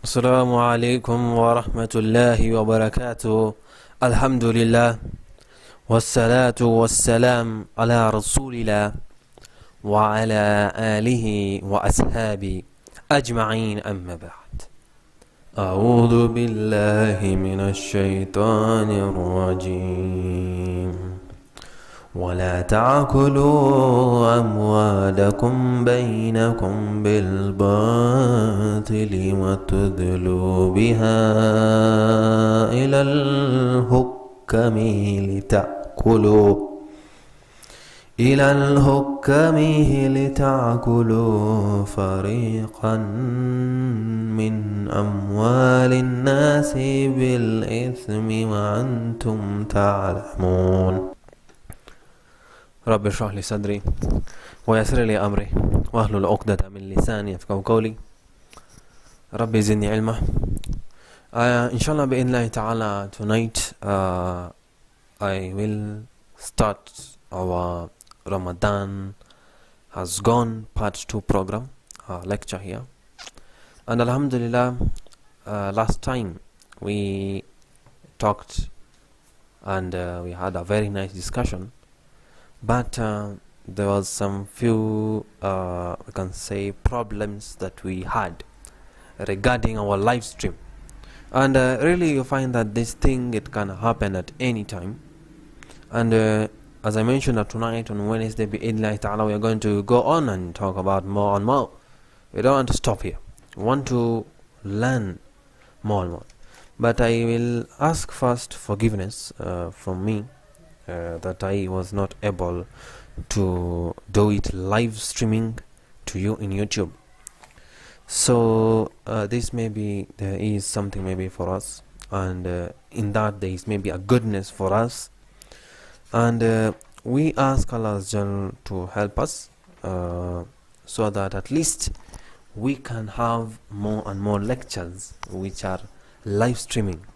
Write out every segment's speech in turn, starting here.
Assalamu alaikum warahmatullahi wabarakatuh. Alhamdulillah. Wassalatu wassalam ala rasulillah wa ala alihi wa ashabi ajma'in amma ba'd. أعوذ بالله من الشيطان الرجيم ولا تأكلوا أموالكم بينكم بالباطل وتدلوا بها إلى الحكم لتأكلوا فريقا من أموال الناس بالإثم وأنتم تعلمون رب اشرح لي صدري ويسر لي أمري واحلل عقدة من لساني يفقهوا قولي ربي زدني علما. Inshallah bi'idhnillahi ta'ala, tonight I will start our Ramadan has gone part 2 program lecture here, and alhamdulillah, last time we talked and we had a very nice discussion, but there was some few we can say problems that we had regarding our live stream, and really you find that this thing, it can happen at any time. And as I mentioned, that tonight on Wednesday bi'idhnillahi ta'ala, we are going to go on and talk about more and more. We don't want to stop here, we want to learn more and more. But I will ask first forgiveness from me that I was not able to do it live streaming to you in YouTube. So this maybe there is something maybe for us, and in that there is maybe a goodness for us, and we ask Allah to help us so that at least we can have more and more lectures which are live streaming.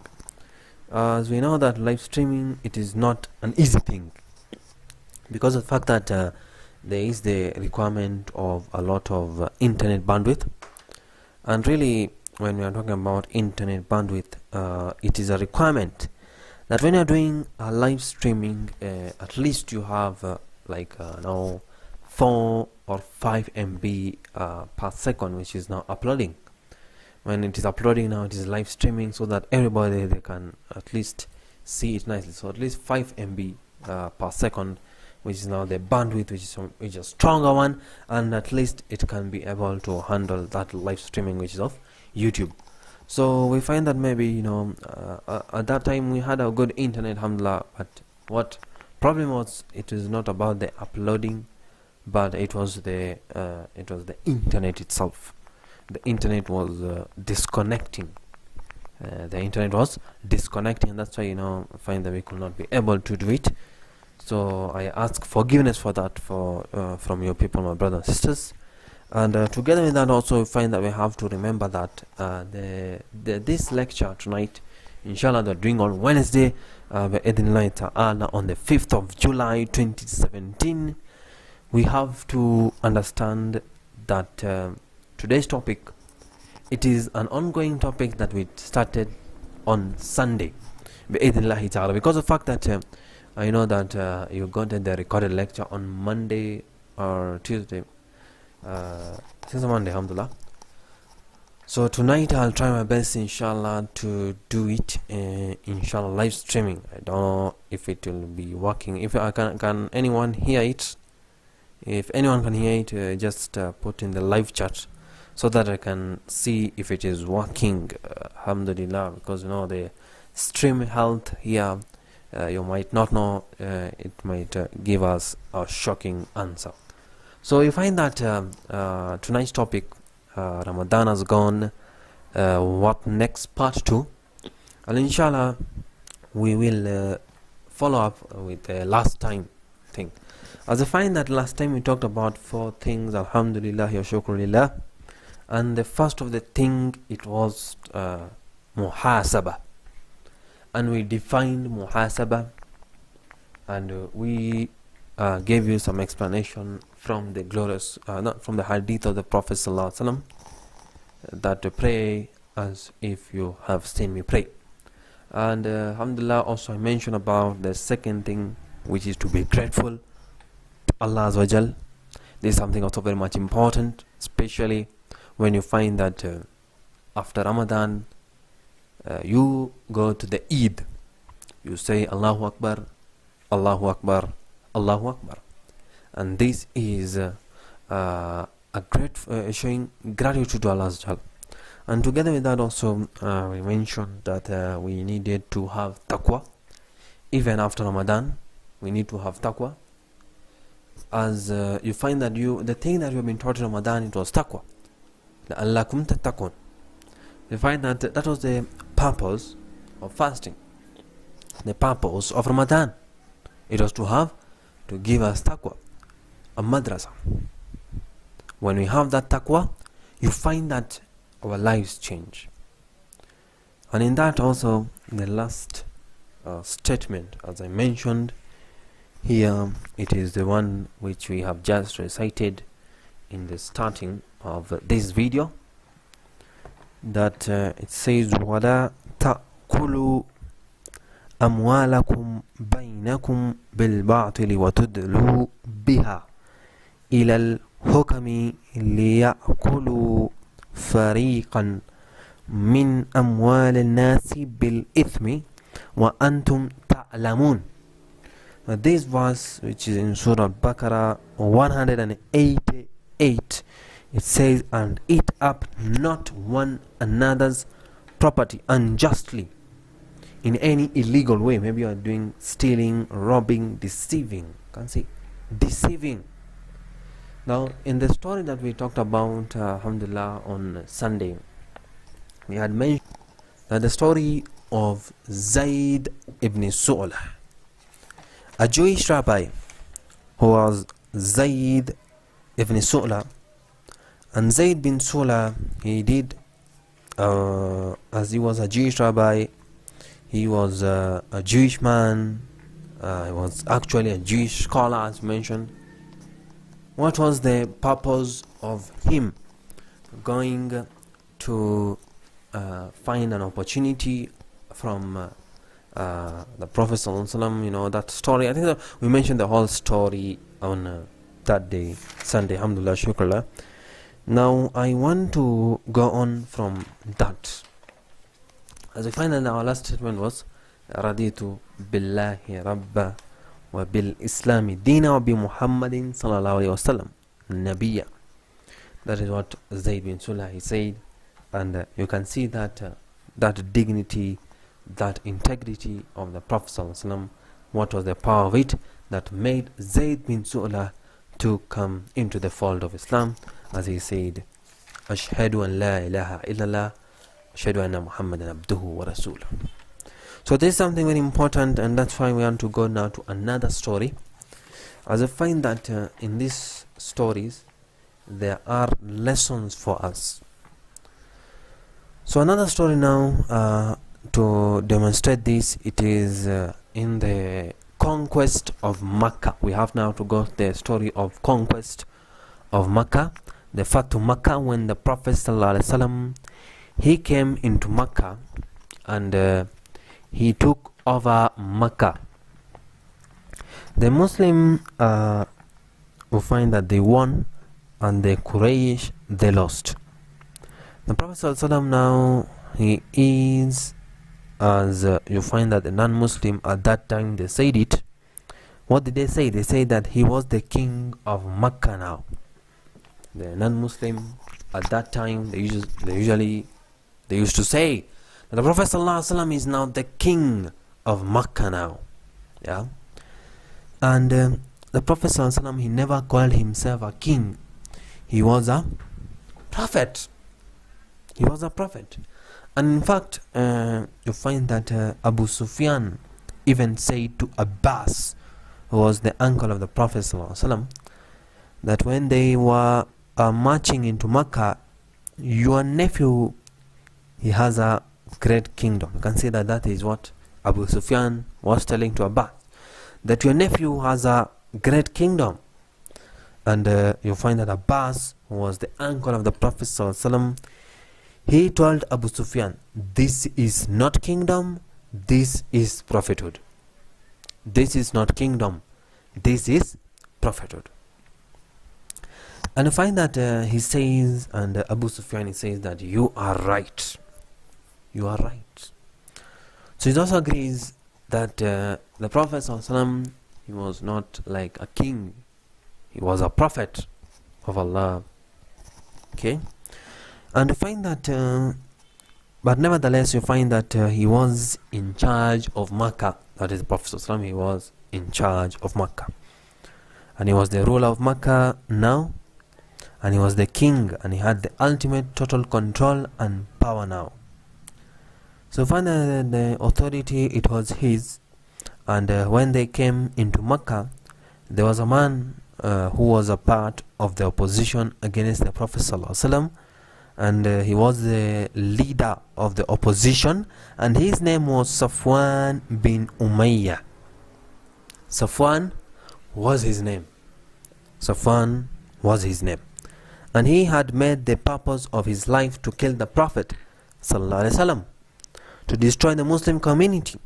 As we know that live streaming, it is not an easy thing, because of the fact that there is the requirement of a lot of internet bandwidth. And really, when we are talking about internet bandwidth, it is a requirement that when you are doing a live streaming, at least you have now 4 or 5 MB per second, which is now uploading. When it is uploading now, it is live streaming, so that everybody, they can at least see it nicely. So at least 5 MB per second, which is now the bandwidth, which is a stronger one, and at least it can be able to handle that live streaming which is of YouTube. So we find that maybe at that time we had a good internet, alhamdulillah, but what problem was, it is not about the uploading, but it was the internet itself. The internet was disconnecting. And that's why find that we could not be able to do it. So I ask forgiveness for that from your people, my brothers and sisters. And together with that, also we find that we have to remember that this lecture tonight, inshallah, they're doing on Wednesday, bi'idhnillahi ta'ala, on the 5th of July 2017. We have to understand that today's topic, it is an ongoing topic that we started on Sunday, bi'idhnillahi ta'ala, because of the fact that I know that you got the recorded lecture on Monday or Tuesday. Since Monday, alhamdulillah. So tonight I'll try my best, inshallah, to do it inshallah live streaming. I don't know if it will be working. If I can anyone hear it? If anyone can hear it, just put in the live chat so that I can see if it is working. Alhamdulillah, because the stream health here, you might not know, it might give us a shocking answer. So you find that tonight's topic, Ramadan has gone, what next, part 2, and inshallah we will follow up with the last time thing. As I find that last time we talked about 4 things, alhamdulillah wa shukrulillah, and the first of the thing, it was muhasabah, and we defined muhasabah, and we gave you some explanation from the glorious, not from the hadith of the Prophet ﷺ, that to pray as if you have seen me pray. And alhamdulillah, also I mentioned about the second thing, which is to be grateful to Allah Azza wa Jal. This is something also very much important, especially when you find that after Ramadan you go to the Eid, you say Allahu Akbar, Allahu Akbar, Allahu Akbar, and this is a great showing gratitude to Allah Azza wa Jal. And together with that also we mentioned that we needed to have taqwa. Even after Ramadan we need to have taqwa, as you find that the thing that you have been taught in Ramadan, it was taqwa. Aleikum tattaqun. You find that that was the purpose of fasting, the purpose of Ramadan. It was to give us taqwa, a madrasa. When we have that taqwa, you find that our lives change. And in that also, the last statement, as I mentioned here, it is the one which we have just recited in the starting of this video, that it says وَلَا تَأْكُلُوا أَمْوَالَكُمْ بَيْنَكُمْ بِالْبَاطِلِ وَتُدْلُوا بِهَا إِلَى الْحُكَمِ لِيَأْكُلُوا فَرِيقًا مِنْ أَمْوَالِ النَّاسِ بِالْإِثْمِ وَأَنْتُمْ تَعْلَمُونَ. This verse, which is in Surah Al-Baqarah 188, it says, and eat up not one another's property unjustly in any illegal way. Maybe you are doing stealing, robbing, deceiving. Can't see deceiving. Now, in the story that we talked about, alhamdulillah, on Sunday, we had mentioned that the story of Zayd ibn Su'lah, a Jewish rabbi who was Zayd ibn Su'lah. And Zayd bin Su'lah, he did, as he was a Jewish rabbi, he was a Jewish man, he was actually a Jewish scholar, as mentioned. What was the purpose of him going to find an opportunity from the Prophet ﷺ? You know that story. I think that we mentioned the whole story on that day, Sunday. Alhamdulillah, shukrullah. Now I want to go on from that, as we find that our last statement was Raditu billahi rabba wa bil islami dina wa bi Muhammadin sallallahu alayhi wa sallam nabiyya. That is what Zayd bin Su'lah he said, and you can see that that dignity, that integrity of the Prophet sallallahu alayhi wa sallam. What was the power of it that made Zayd bin Su'lah to come into the fold of Islam, as he said, Ashhadu an la ilaha illallah, Ashhadu anna Muhammadan abduhu wa rasuluh. So this is something very important, and that's why we want to go now to another story, as I find that in these stories there are lessons for us. So another story now to demonstrate this, it is in the conquest of Makkah. We have now to go to the story of conquest of Makkah, the Fatu Makkah, when the Prophet ﷺ, he came into Makkah and he took over Makkah. The Muslim will find that they won, and the Quraysh, they lost. The Prophet ﷺ now, he is, as you find that the non-Muslim at that time, they said it. What did they say? They say that he was the king of Makkah now. The non-Muslim at that time, they used to say that the Prophet ﷺ is now the king of Makkah now. Yeah. And the Prophet ﷺ, he never called himself a king. He was a prophet. He was a prophet. And in fact, you find that Abu Sufyan even said to Abbas, who was the uncle of the Prophet ﷺ, that when they were marching into Makkah, your nephew, he has a great kingdom. You can see that that is what Abu Sufyan was telling to Abbas, that your nephew has a great kingdom. And you find that Abbas, who was the uncle of the Prophet ﷺ, he told Abu Sufyan, this is not kingdom, this is prophethood. This is not kingdom, this is prophethood. And I find that he says, and Abu Sufyan says that you are right. You are right. So he also agrees that the Prophet ﷺ, he was not like a king. He was a prophet of Allah. Okay? And I find that, but nevertheless, you find that he was in charge of Makkah. That is, the Prophet ﷺ, he was in charge of Makkah. And he was the ruler of Makkah now. And he was the king, and he had the ultimate total control and power now. So finally the authority, it was his. And when they came into Makkah, there was a man who was a part of the opposition against the Prophet ﷺ, and he was the leader of the opposition, and his name was Safwan bin Umayyah. Safwan was his name. Safwan was his name. And he had made the purpose of his life to kill the Prophet ﷺ, to destroy the Muslim community.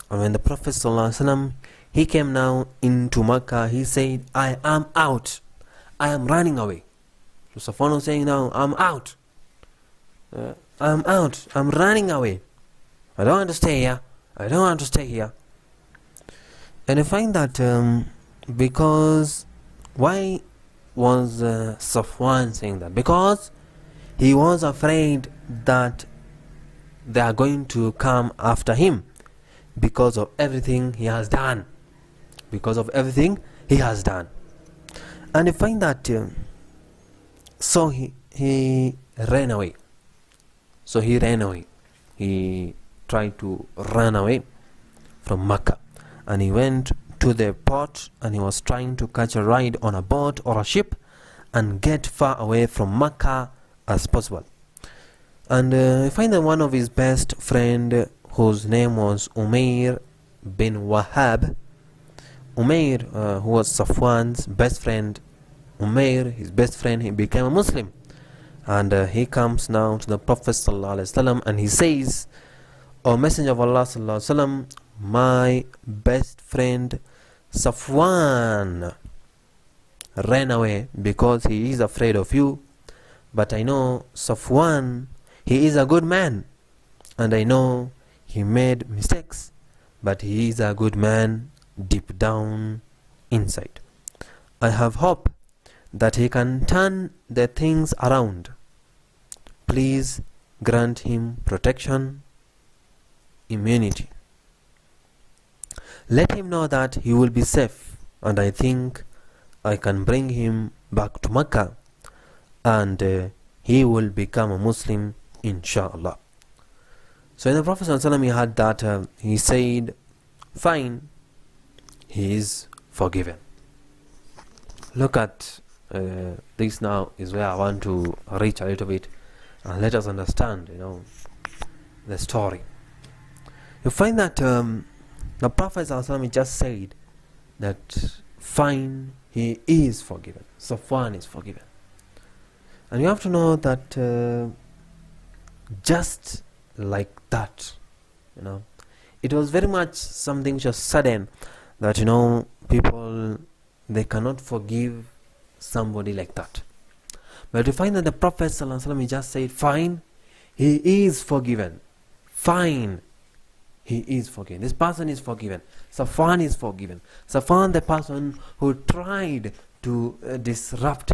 And when the Prophet ﷺ, he came now into Makkah, he said, I am out. I am running away. So Safwan was saying now, I'm out. I'm out. I'm running away. I don't want to stay here. I don't want to stay here. And I find that because why was Safwan saying that? Because he was afraid that they are going to come after him because of everything he has done. Because of everything he has done. And I find that so he ran away. So he ran away. He tried to run away from Makkah. And he went to the port, and he was trying to catch a ride on a boat or a ship and get far away from Makkah as possible. And I find that one of his best friend, whose name was Umair bin Wahab, Umair, who was Safwan's best friend, Umair, his best friend, he became a Muslim. And he comes now to the Prophet ﷺ, and he says, O Messenger of Allah ﷺ, my best friend Safwan ran away because he is afraid of you. But I know Safwan, he is a good man, and I know he made mistakes, but he is a good man deep down inside. I have hope that he can turn the things around. Please grant him protection, immunity. Let him know that he will be safe, and I think I can bring him back to Makkah, and he will become a Muslim, inshallah. So when the Prophet ﷺ, he had that, he said, fine, he is forgiven. Look at this now is where I want to reach a little bit, and let us understand, the story. You find that the Prophet ﷺ just said that fine, he is forgiven. Safwan is forgiven. And you have to know that just like that, it was very much something just sudden that, people, they cannot forgive somebody like that. But you find that the Prophet ﷺ, he just said, fine, he is forgiven. Fine, he is forgiven. This person is forgiven. Safwan is forgiven. Safwan, the person who tried to disrupt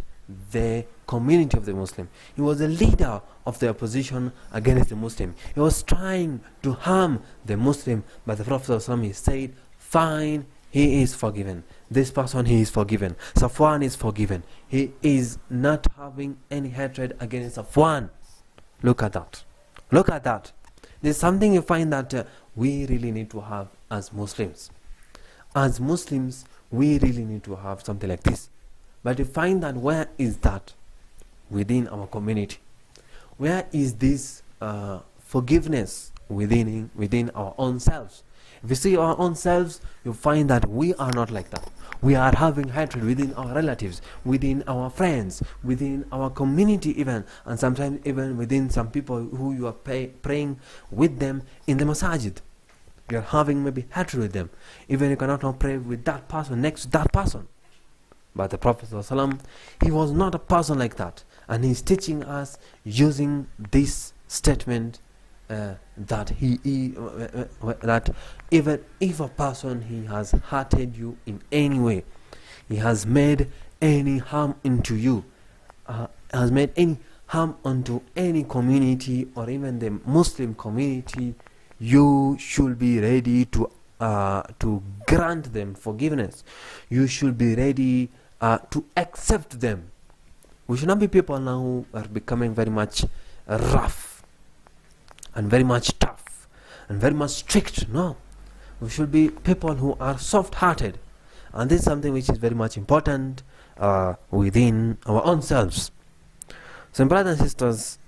the community of the Muslim. He was a leader of the opposition against the Muslim. He was trying to harm the Muslim, but the Prophet ﷺ, he said, fine, he is forgiven. This person, he is forgiven. Safwan is forgiven. He is not having any hatred against Safwan. Look at that. Look at that. There's something you find that we really need to have as Muslims. As Muslims, we really need to have something like this. But you find that where is that within our community? Where is this forgiveness within our own selves? If we see our own selves, you find that we are not like that. We are having hatred within our relatives, within our friends, within our community even, and sometimes even within some people who you are praying with them in the masajid. You are having maybe hatred with them. Even you cannot now pray with that person next to that person. But the Prophet ﷺ, he was not a person like that. And he's teaching us using this statement that that even if a person he has hurted you in any way, he has made any harm into you, has made any harm unto any community or even the Muslim community, you should be ready to grant them forgiveness. You should be ready to accept them. We should not be people now who are becoming very much rough and very much tough and very much strict. No, we should be people who are soft-hearted, and this is something which is very much important within our own selves. So brothers and sisters,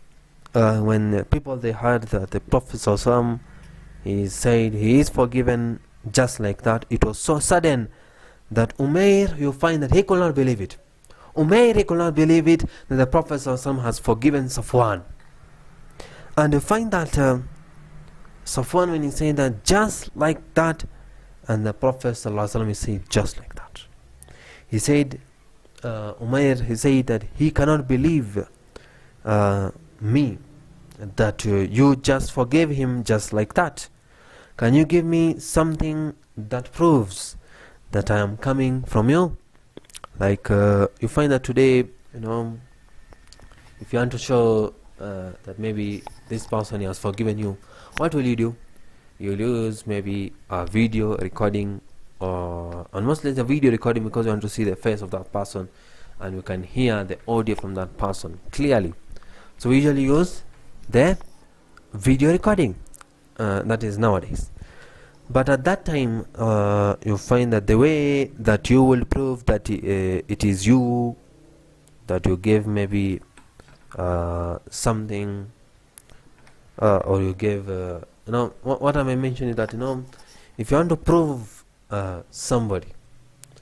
when people they heard that the Prophet ﷺ, he said he is forgiven just like that, it was so sudden that Umair, you find that he could not believe it. Umair, he could not believe it that the Prophet ﷺ has forgiven Safwan. And you find that Safwan, when he said that just like that, and the Prophet ﷺ said just like that. He said, Umair, he said that he cannot believe me, that you just forgave him just like that. Can you give me something that proves that I am coming from you? Like you find that today, if you want to show that maybe this person has forgiven you, what will you do? You'll use maybe a video recording, or mostly it's a video recording because you want to see the face of that person and you can hear the audio from that person clearly. So we usually use the video recording, that is nowadays. But at that time, you find that the way that you will prove that it is you, that you gave maybe something, or you gave, what I may mention is that, if you want to prove somebody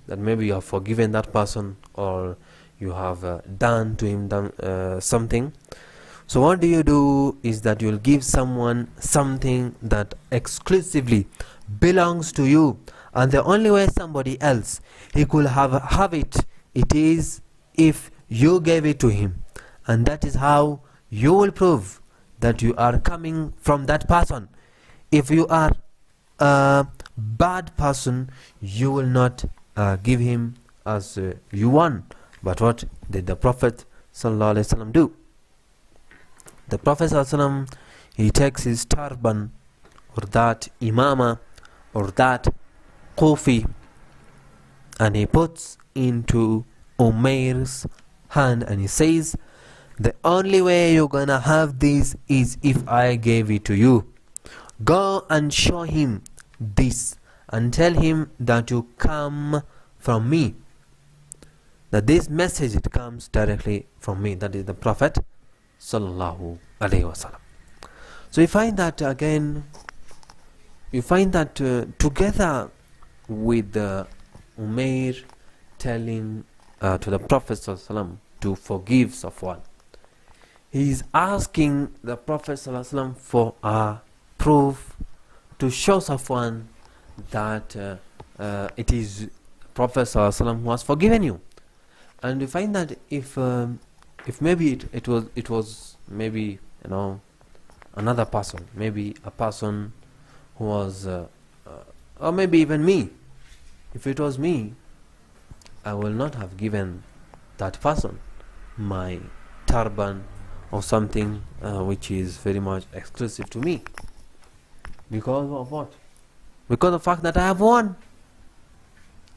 that maybe you have forgiven that person, or you have done to him something, so what do you do is that you'll give someone something that exclusively belongs to you, and the only way somebody else he could have it is if you gave it to him, and that is how you will prove that you are coming from that person. If you are a bad person, you will not give him as you want. But what did the Prophet ﷺ do? The Prophet ﷺ, he takes his turban, or that imama, or that kufi, and he puts into Umair's hand, and he says, the only way you're gonna have this is if I gave it to you. Go and show him this and tell him that you come from me, that this message, it comes directly from me. That is the Prophet sallallahu alaihi wasallam. So you find that again, you find that together with Umair telling to the Prophet sallallahu alaihi wasallam to forgive Safwan, he is asking the Prophet sallallahu alaihi wasallam for a proof to show Safwan that it is Prophet sallallahu alaihi wasallam who has forgiven you. And you find that if maybe it was maybe another person, maybe a person who was or maybe even me, if it was me, I will not have given that person my turban or something which is very much exclusive to me. Because of what? Because of the fact that I have won.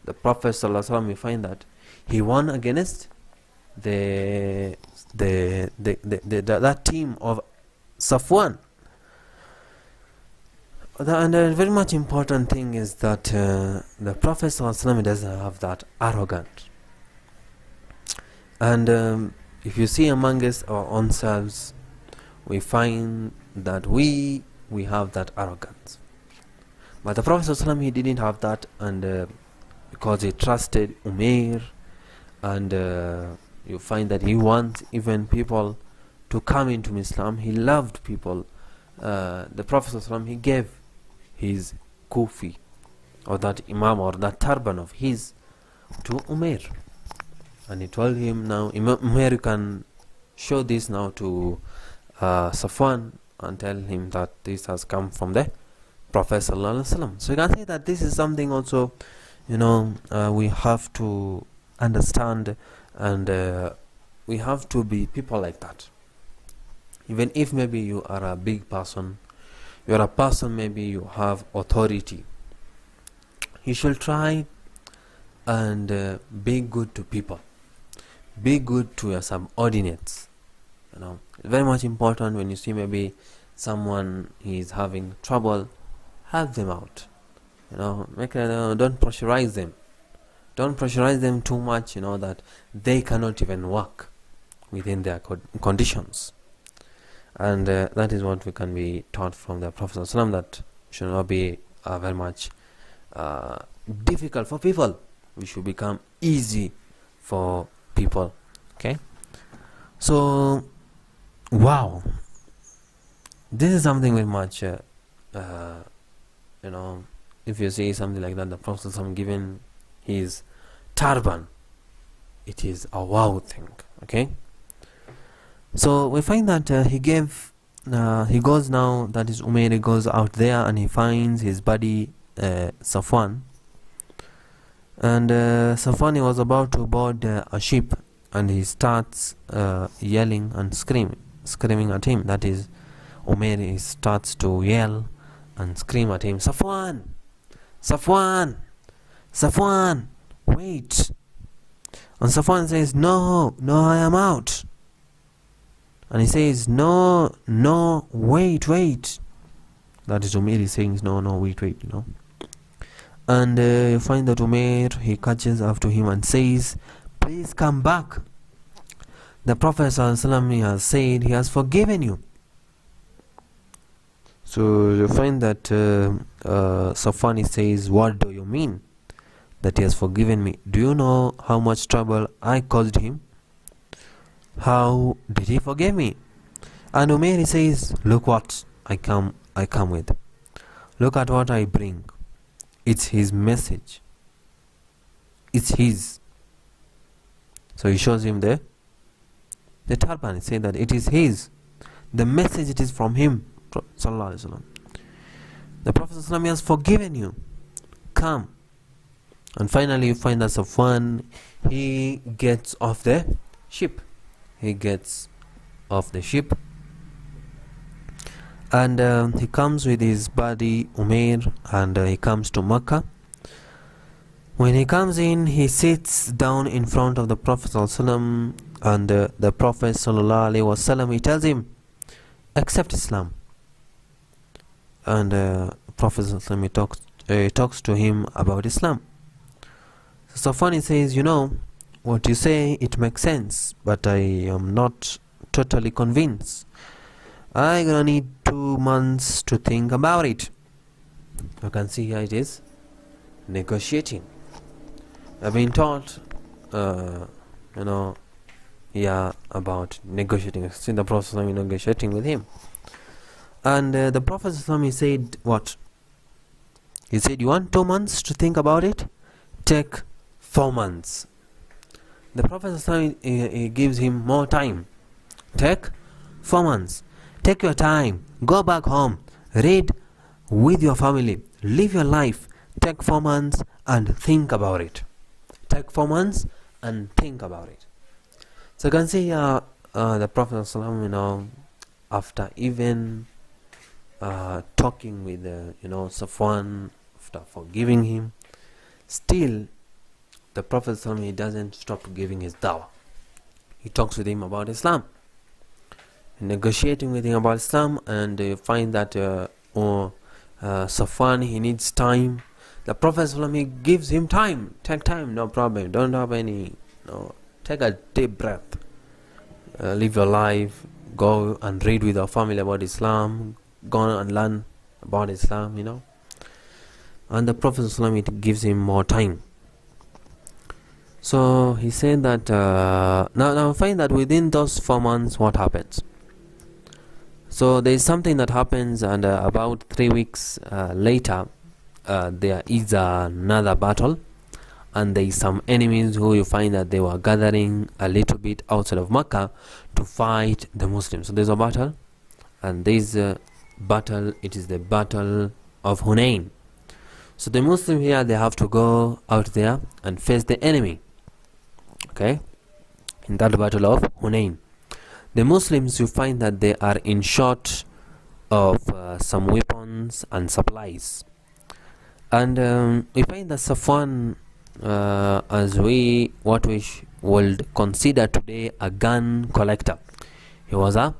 The Prophet ﷺ, we find that he won against that team of Safwan. And a very much important thing is that the Prophet ﷺ doesn't have that arrogance. And if you see among us our own selves, we find that we have that arrogance. But the Prophet ﷺ, he didn't have that, and because he trusted Umair, and you find that he wants even people to come into Islam. He loved people. The Prophet ﷺ, he gave his kufi, or that imam, or that turban of his, to Umair, and he told him, now Umair, you can show this now to Safwan and tell him that this has come from the Prophet ﷺ. So you can say that this is something also, we have to understand, and we have to be people like that. Even if maybe you are a big person, you are a person, maybe you have authority, you should try and be good to people. Be good to your subordinates. It's very much important. When you see maybe someone is having trouble, help them out. Don't pressurize them. Don't pressurize them too much, that they cannot even work within their conditions. And that is what we can be taught from the Prophet ﷺ, that should not be very much difficult for people. We should become easy for people. Okay? So, wow. This is something very much, if you see something like that, the Prophet ﷺ given his turban, it is a wow thing. Okay? So we find that he goes now, that is Umair, he goes out there and he finds his buddy Safwan. And Safwan, he was about to board a ship, and he starts yelling and screaming at him. That is, Umair, he starts to yell and scream at him, Safwan, Safwan, Safwan, wait. And Safwan says, no, I am out. And he says, no, wait. That is Umair is saying, no, wait. And you find that Umair, he catches after him and says, please come back. The Prophet ﷺ has said he has forgiven you. So you find that Safwan says, what do you mean that he has forgiven me? Do you know how much trouble I caused him? How did he forgive me? And Umair says, look what I come with. Look at what I bring. It's his message. It's his. So he shows him the turban. He says that it is his. The message, it is from him. Sallallahu Alaihi Wasallam. The Prophet ﷺ has forgiven you. Come. And finally you find that Safwan, he gets off the ship. And he comes with his buddy Umair, and he comes to Makkah. When he comes in, he sits down in front of the Prophet ﷺ, and the Prophet ﷺ, he tells him, accept Islam. And Prophet ﷺ, he talks to him about Islam. So Safwan says, what you say, it makes sense, but I am not totally convinced. I'm gonna need 2 months to think about it. You can see here it is negotiating. I've been taught, about negotiating. See the Prophet negotiating with him. And the Prophet he said, what? He said, you want 2 months to think about it? Take 4 months. The Prophet he gives him more time. Take 4 months. Take your time. Go back home. Read with your family. Live your life. Take 4 months and think about it. Take 4 months and think about it. So you can see the Prophet after even talking with Safwan, after forgiving him, still the Prophet he doesn't stop giving his dawah. He talks with him about Islam, negotiating with him about Islam, and you find that Safwan, he needs time. The Prophet he gives him time. Take time, no problem. Don't have any. Take a deep breath. Live your life. Go and read with your family about Islam. Go and learn about Islam. and the Prophet ﷺ, it gives him more time. So he said that now find that within those 4 months what happens. So there is something that happens, and about 3 weeks later there is another battle, and there is some enemies who you find that they were gathering a little bit outside of Mecca to fight the Muslims. So there's a battle, and this battle, it is the battle of Hunain. So the Muslim here, they have to go out there and face the enemy. Okay, in that battle of Hunain, the Muslims, you find that they are in short of some weapons and supplies, and we find that Safwan, as what we would consider today a gun collector. He was a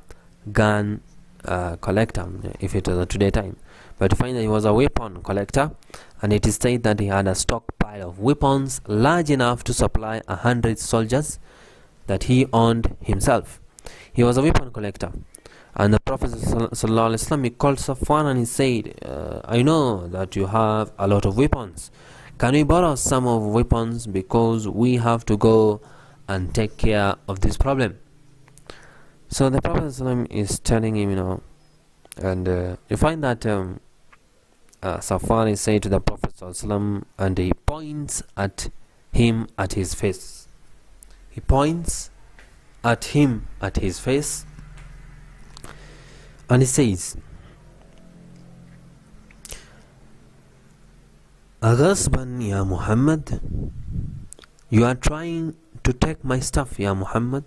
gun collector, if it was a today time, but we find that he was a weapon collector, and it is said that he had a stockpile of weapons large enough to supply 100 soldiers that he owned himself. He was a weapon collector, and the Prophet ﷺ, he called Safwan and he said, I know that you have a lot of weapons. Can we borrow some of weapons, because we have to go and take care of this problem? So the Prophet ﷺ is telling him, and you find that Safwan is saying to the Prophet ﷺ, and he points at him at his face. He points at him at his face, and he says, Aghasban ya Muhammad, you are trying to take my stuff, ya Muhammad.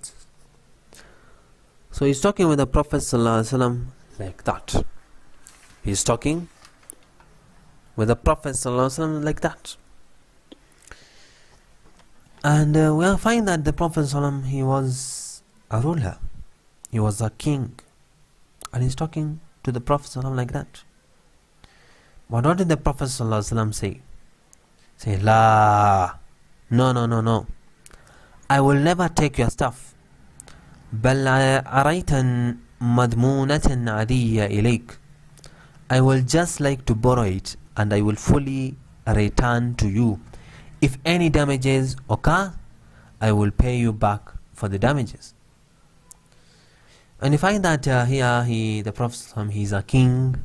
So he's talking with the Prophet ﷺ like that. He's talking with the Prophet ﷺ like that. And we'll find that the Prophet ﷺ, he was a ruler, he was a king, and he's talking to the Prophet ﷺ like that. But what did the Prophet ﷺ say? Say, La, no, I will never take your stuff. بل أريتا مضمونة عادية إليك. I will just like to borrow it, and I will fully return to you. If any damages occur, I will pay you back for the damages. And you find that here the Prophet, he is a king,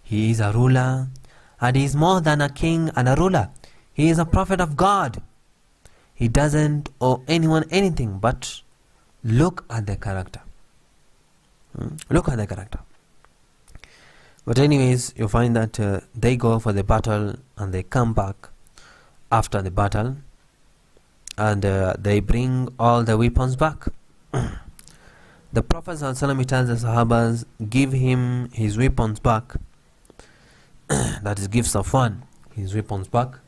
he is a ruler, and he is more than a king and a ruler. He is a prophet of God. He doesn't owe anyone anything, but look at the character. Look at the character. But anyways, you find that they go for the battle, and they come back after the battle, and they bring all the weapons back. The Prophet ﷺ tells the Sahabas, give him his weapons back. That is, give Safwan his weapons back,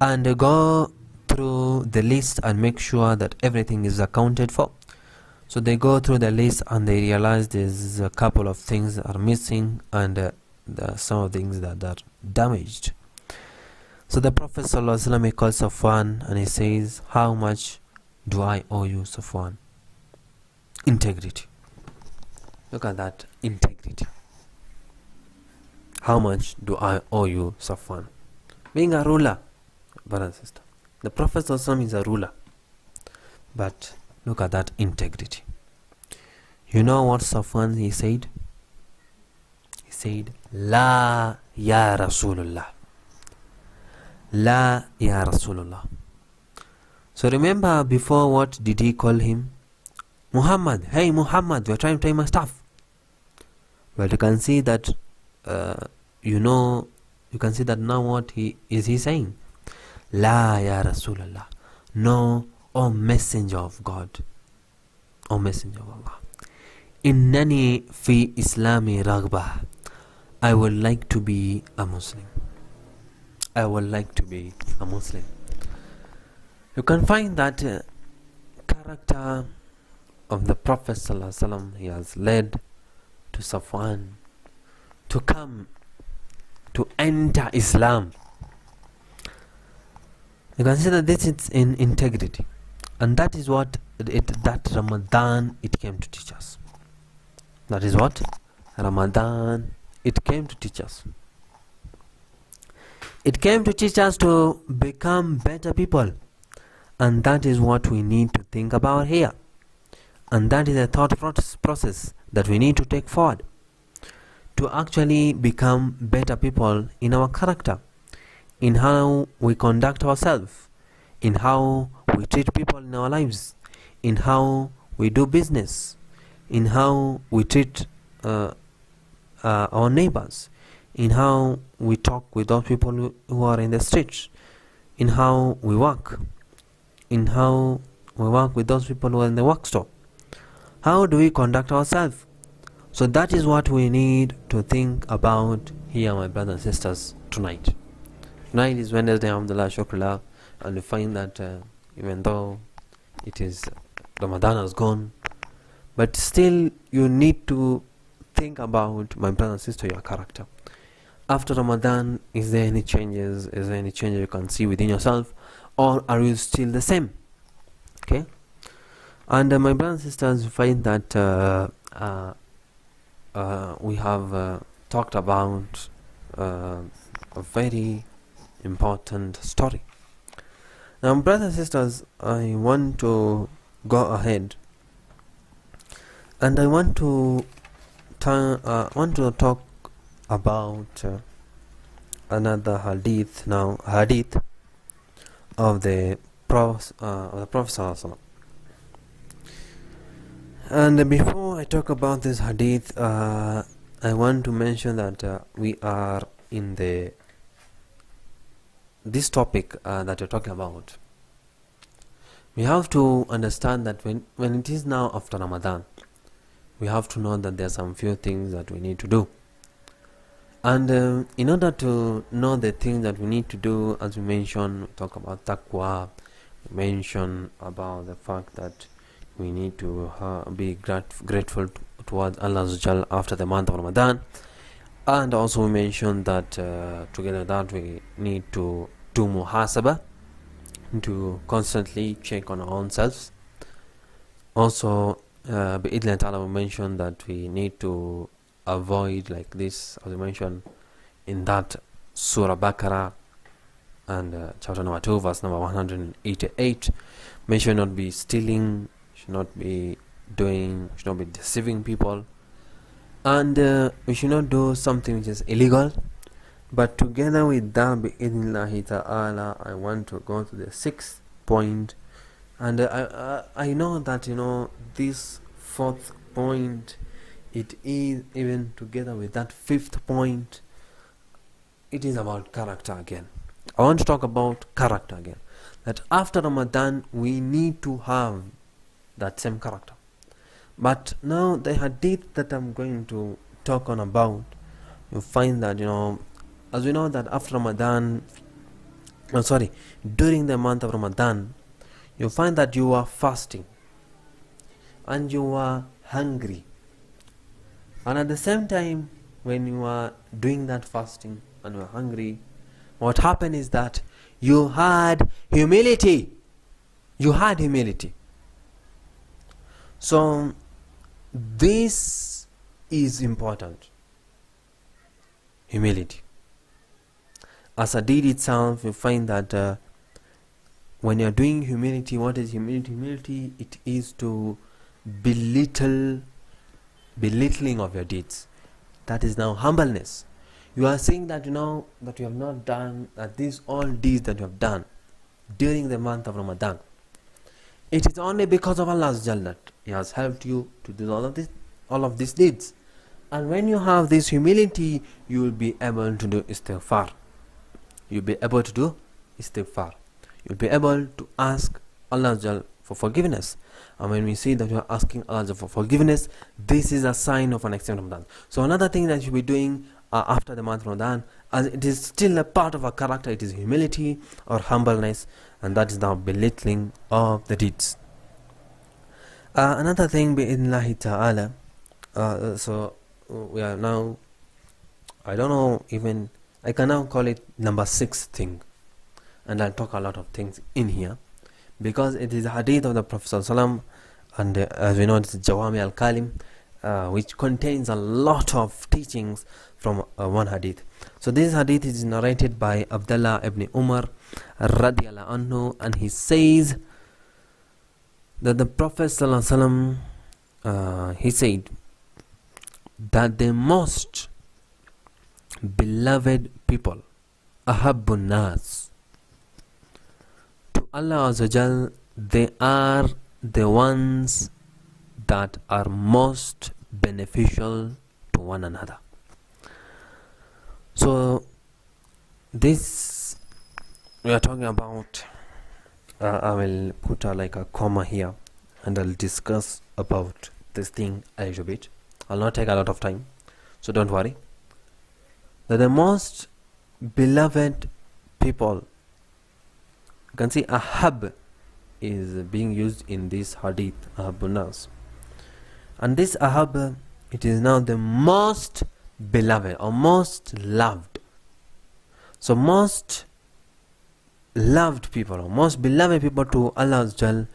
and go through the list and make sure that everything is accounted for. So they go through the list, and they realize there's a couple of things that are missing, and some of things that are damaged. So the Prophet ﷺ calls Safwan, and he says, how much do I owe you, Safwan? Integrity. Look at that, integrity. How much do I owe you, Safwan? Being a ruler, brother and sister. The Prophet ﷺ is a ruler, but look at that integrity. You know what Safwan, he said? He said, La ya Rasulullah. La ya Rasulullah. So remember before, what did he call him? Muhammad. Hey Muhammad, you are trying to take my stuff. But you can see that you can see that now what he saying? La ya Rasulullah. No, O Messenger of God, O Messenger of Allah. Innani fi Islami raghbah. I would like to be a Muslim. I would like to be a Muslim. You can find that character of the Prophet ﷺ, he has led to Safwan to come to enter Islam. You can see that this is in integrity, and that is what that Ramadan it came to teach us. That is what Ramadan it came to teach us. It came to teach us to become better people. And that is what we need to think about here. And that is a thought process that we need to take forward to actually become better people in our character, in how we conduct ourselves, in how we treat people in our lives, in how we do business, in how we treat our neighbors, in how we talk with those people who are in the streets, in how we work, in how we work with those people who are in the workshop. How do we conduct ourselves? So that is what we need to think about here, my brothers and sisters, tonight. Tonight is Wednesday, alhamdulillah, shukrullah, and we find that even though it is Ramadan has gone, but still you need to think about, my brother and sister, your character. After Ramadan, is there any changes? Is there any changes you can see within yourself? Or are you still the same? Okay? And my brothers and sisters, you find that we have talked about a very important story. Now, brothers and sisters, I want to go ahead and I want to talk about another hadith now, hadith of the Prophet Assalam. And before I talk about this hadith, I want to mention that we are in this topic that we're talking about. We have to understand that when it is now after Ramadan, we have to know that there are some few things that we need to do. And in order to know the things that we need to do, as we mentioned, we talk about taqwa, we mention about the fact that we need to be grateful towards Allah after the month of Ramadan. And also we mentioned that together that we need to do muhasabah, to constantly check on our own selves. Also, bi'idhnillahi ta'ala, we mentioned that we need to avoid, like this, as we mentioned in that Surah Baqarah and chapter number 2, verse number 188, we should not be stealing, should not be deceiving people, and we should not do something which is illegal. But together with that, bi'idhnillahi ta'ala, I want to go to the 6th point, and I know that this 4th point, it is even together with that 5th point, it is about character again. I want to talk about character again, that after Ramadan we need to have that same character. But now the hadith that I'm going to talk on about, you find that as we know that after Ramadan, during the month of Ramadan, you find that you are fasting and you are hungry, and at the same time when you are doing that fasting and you are hungry, what happened is that you had humility. So this is important. Humility. As a deed itself, you find that when you are doing humility, what is humility? Humility, it is to belittling of your deeds. That is now humbleness. You are saying that that you have not done, that these all deeds that you have done during the month of Ramadan, it is only because of Allah that He has helped you to do all of these deeds. And when you have this humility, you will be able to do istighfar. You'll be able to do istighfar. You'll be able to ask Allah for forgiveness. And when we see that you are asking Allah for forgiveness, this is a sign of an extended Ramadan. So another thing that you'll be doing after the month of Ramadan, as it is still a part of our character, it is humility or humbleness, and that is now belittling of the deeds. Another thing, bi'idhnillahi ta'ala, so we are now, I don't know, even I can now call it number 6 thing, and I'll talk a lot of things in here because it is a hadith of the Prophet Assalam, and as we know, it's Jawami al-Kalim. which contains a lot of teachings from one hadith. So this hadith is narrated by Abdullah ibn Umar radiallahu anhu, and he says that the Prophet sallallahu alaihi wasallam, he said that the most beloved people, ahabbun nas, to Allah Azza Jal, they are the ones that are most beneficial to one another. So this we are talking about, I will put like a comma here and I'll discuss about this thing a little bit. I'll not take a lot of time, so don't worry. That the most beloved people, you can see ahab is being used in this hadith, ahabunas, and this ahab, it is now the most beloved or most loved. So most loved people or most beloved people to Allah Azza Jal,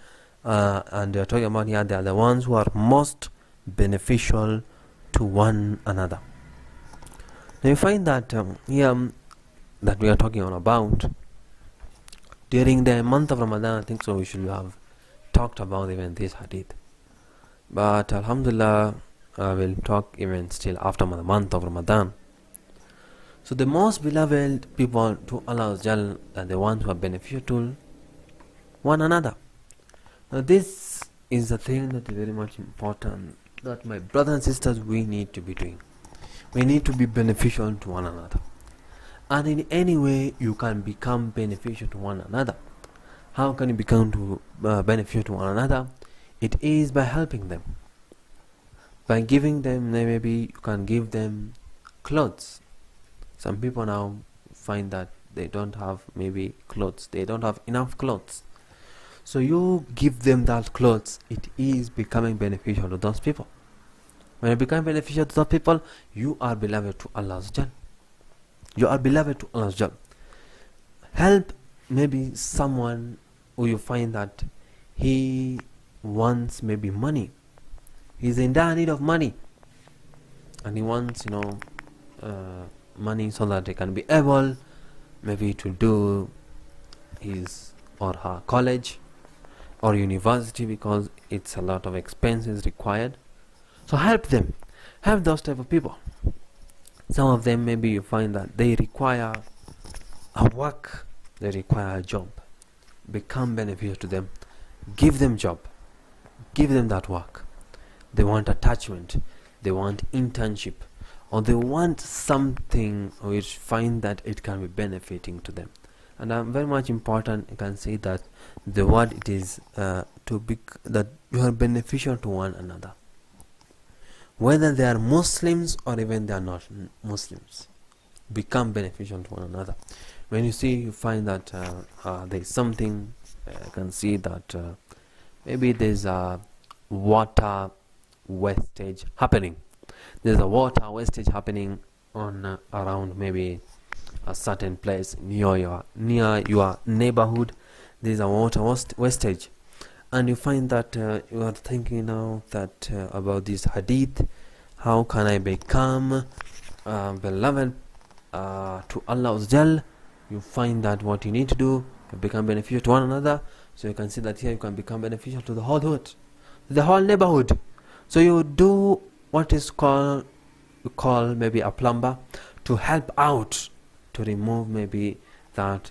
and they are talking about here, they are the ones who are most beneficial to one another. Now you find that here that we are talking about during the month of Ramadan, I think so we should have talked about even this hadith, but alhamdulillah I will talk even still after the month of Ramadan. So the most beloved people to Allah Azza Jal are the ones who are beneficial to one another. Now this is the thing that is very much important, that my brothers and sisters, we need to be doing. We need to be beneficial to one another, and in any way you can become beneficial to one another. How can you become beneficial to one another? It is by helping them, by giving them, maybe you can give them clothes. Some people now find that they don't have maybe clothes, they don't have enough clothes, so you give them that clothes. It is becoming beneficial to those people. When you become beneficial to those people, you are beloved to Allah Azza Jal. You are beloved to Allah Azza Jal. Help maybe someone who you find that he wants maybe money, he's in dire need of money, and he wants money so that he can be able maybe to do his or her college or university, because it's a lot of expenses required. So help them, help those type of people. Some of them maybe you find that they require a work, they require a job. Become beneficial to them, give them job, give them that work. They want attachment, they want internship, or they want something which find that it can be benefiting to them. And very much important, you can say that the word it is that you are beneficial to one another, whether they are Muslims or even they are not Muslims. Become beneficial to one another. When you see, you find that there is something, you can see that maybe there's a water wastage happening. There's a water wastage happening on around maybe a certain place near your neighborhood. There's a water wastage, and you find that you are thinking now that about this hadith, how can I become beloved to Allah Azza Jal? You find that what you need to do, you become beneficial to one another. So you can see that here you can become beneficial to the whole hood, the whole neighborhood. So you do what is called maybe a plumber to help out to remove maybe that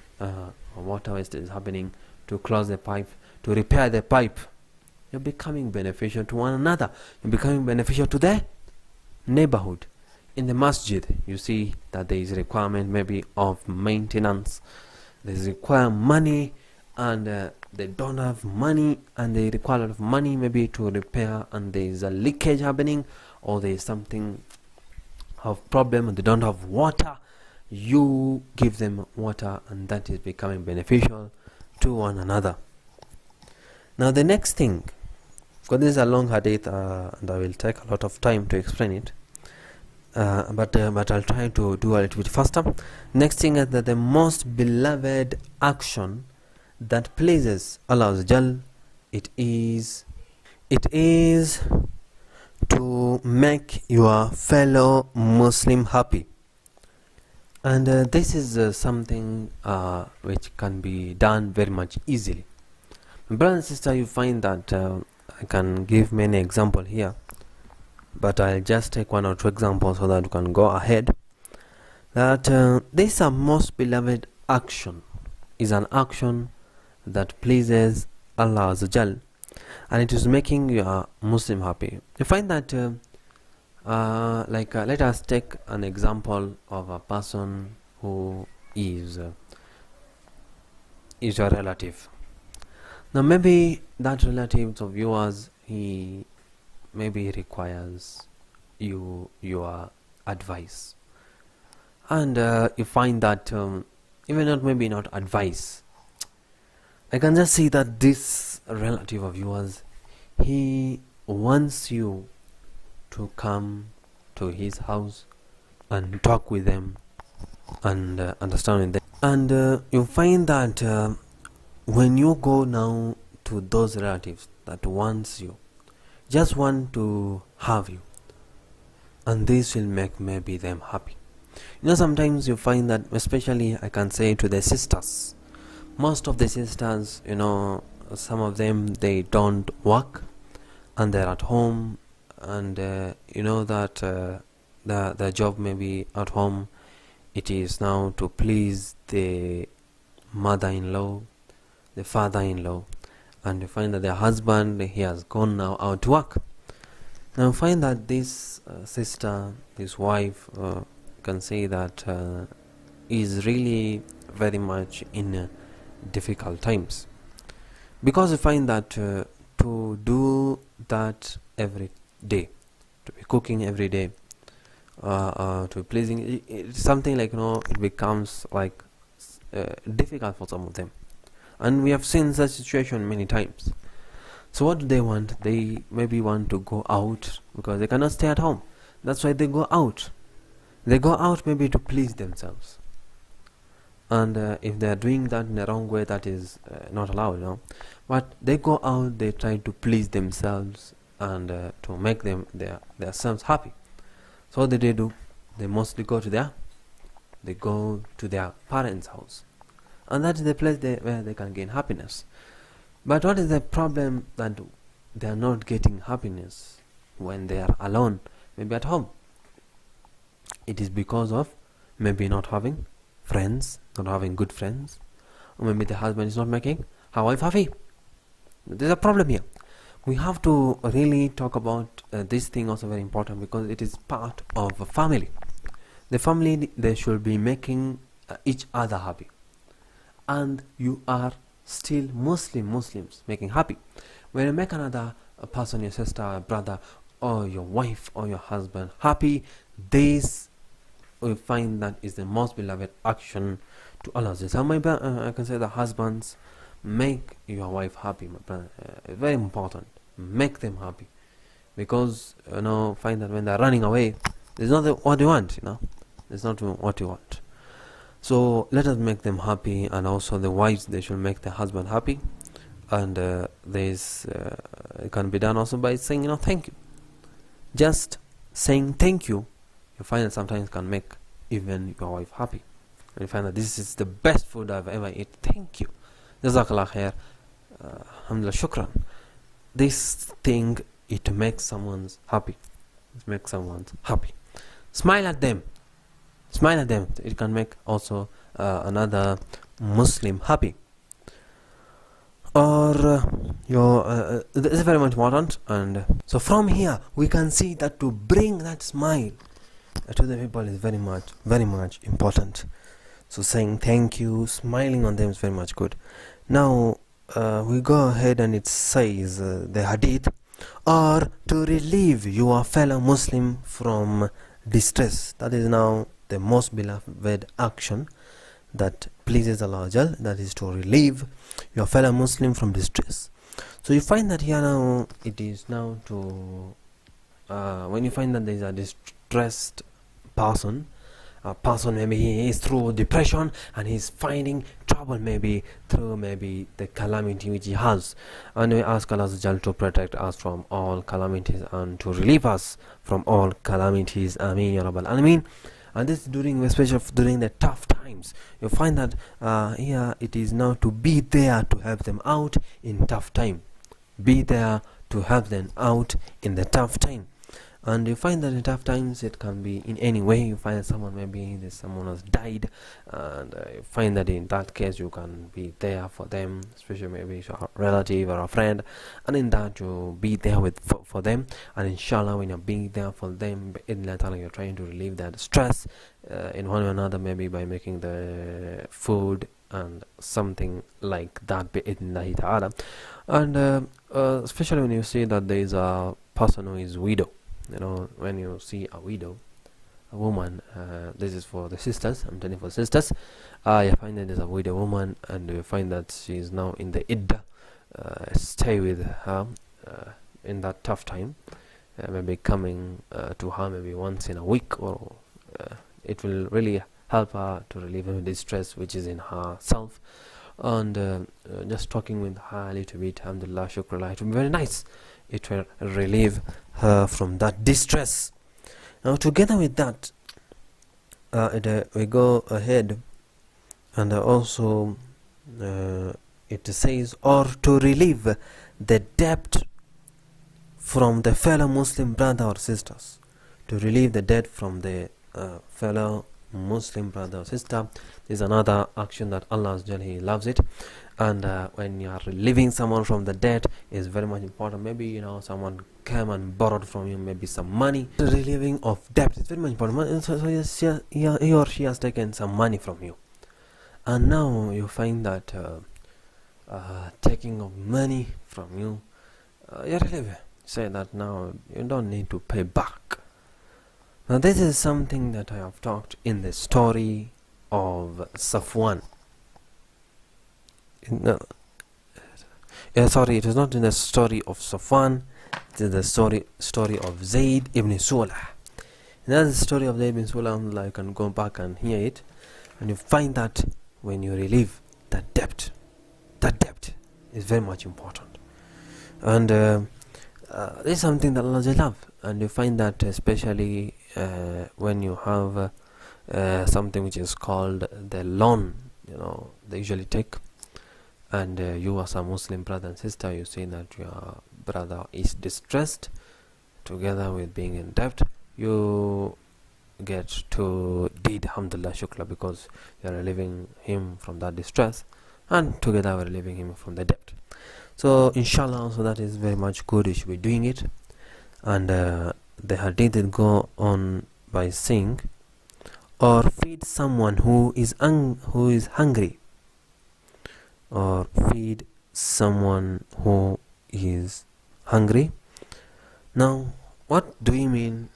water waste is happening, to close the pipe, to repair the pipe. You're becoming beneficial to one another. You're becoming beneficial to the neighborhood. In the masjid, you see that there is a requirement maybe of maintenance. There is require money, and they don't have money, and they require a lot of money maybe to repair, and there is a leakage happening, or there is something of problem and they don't have water. You give them water, and that is becoming beneficial to one another. Now the next thing, because this is a long hadith and I will take a lot of time to explain it, but I'll try to do a little bit faster. Next thing is that the most beloved action that pleases Allah Azza Jal, it is to make your fellow Muslim happy. And this is something which can be done very much easily. Brother and sister, you find that I can give many examples here, but I'll just take one or two examples so that you can go ahead. That this most beloved action is an action that pleases Allah Azza Jal, and it is making your Muslim happy. You find that let us take an example of a person who is your relative. Now maybe that relative of yours, he maybe requires your advice, and you find that even not advice, I can just see that this relative of yours, he wants you to come to his house and talk with them and understand with them. And you find that when you go now to those relatives that wants you, just want to have you, and this will make maybe them happy. Sometimes you find that, especially I can say to the sisters, most of the sisters, some of them, they don't work and they're at home, and that the job maybe at home, it is now to please the mother-in-law, the father-in-law, and you find that their husband, he has gone now out to work. Now you find that this sister, this wife, can say that is really very much in difficult times, because you find that to do that every day, to be cooking every day, to be pleasing, it's something like it becomes like difficult for some of them, and we have seen such situation many times. So what do they want? They maybe want to go out because they cannot stay at home. That's why they go out. They go out maybe to please themselves, and if they are doing that in the wrong way, that is not allowed, but they go out, they try to please themselves and to make themselves happy. So what they do, they mostly go to their parents' house, and that is the place where they can gain happiness. But what is the problem? That they are not getting happiness when they are alone, maybe at home. It is because of maybe not having friends, not having good friends, or maybe the husband is not making her wife happy. There's a problem here. We have to really talk about this thing, also very important, because it is part of a family. The family, they should be making each other happy, and you are still Muslims making happy. When you make another person, your sister, brother, or your wife or your husband happy, this we find that is the most beloved action to Allah. So I can say the husbands, make your wife happy, my brother. It's very important. Make them happy, because find that when they're running away, it's not what you want. It's not what you want. So let us make them happy, and also the wives, they should make their husband happy, and this can be done also by saying thank you. Just saying thank you, you find that sometimes can make even your wife happy. And you find that this is the best food I've ever eaten. Thank you. Jazakallah khair. Alhamdulillah, shukran. This thing, it makes someone happy. It makes someone happy. Smile at them. Smile at them. It can make also another Muslim happy. Or this is very much important. And so from here we can see that to bring that smile to the people is very much important. So saying thank you, smiling on them is very much good. Now we go ahead, and it says the hadith, or to relieve your fellow Muslim from distress. That is now the most beloved action that pleases Allah Jal, that is to relieve your fellow Muslim from distress. So you find that here now, it is now to when you find that there is a distressed person, a person, maybe he is through depression and he's finding trouble, maybe through maybe the calamity which he has, and we ask Allah to protect us from all calamities and to relieve us from all calamities. Ameen ya Rabbal Alameen. And this during, especially during the tough times, you find that here it is now to be there to help them out in tough time, be there to help them out in the tough time. And you find that in tough times it can be in any way. You find someone, maybe there's someone has died, and you find that in that case you can be there for them, especially maybe a relative or a friend, and in that you be there with for them. And inshallah, when you're being there for them, you're trying to relieve that stress in one or another, maybe by making the food and something like that, bi'idhnillahi ta'ala. And especially when you see that there is a person who is widow, when you see a widow, a woman, this is for the sisters, I'm telling for sisters, you find that there's a widow woman, and you find that she is now in the iddah, stay with her in that tough time, maybe coming to her maybe once in a week, or it will really help her to relieve the distress which is in herself. And just talking with her a little bit, alhamdulillah, shukrullah, it will be very nice. It will relieve her from that distress. Now together with that, we go ahead, and also it says, or to relieve the debt from the fellow Muslim brother or sisters, to relieve the debt from the fellow Muslim brother or sister is another action that Allah He loves it. And when you are relieving someone from the debt is very much important. Maybe someone came and borrowed from you maybe some money. The relieving of debt is very much important. So he or she has taken some money from you, and now you find that taking of money from you, you relieve. Say that now you don't need to pay back. Now this is something that I have talked in the story of Safwan. Sorry, it is not in the story of Safwan. It is the story of Zayd ibn Sulah. And that's the story of Zayd ibn Sulah. You can go back and hear it, and you find that when you relieve that debt is very much important. And this is something that Allah loves, and you find that especially when you have something which is called the loan, they usually take, and you as a Muslim brother and sister, you see that your brother is distressed, together with being in debt, you get to deed alhamdulillah shukla, because you are relieving him from that distress, and together we are relieving him from the debt. So inshallah, so that is very much good. You should be doing it. And the hadith will go on by saying, or feed someone who is hungry, or feed someone who is hungry. Now, what do we mean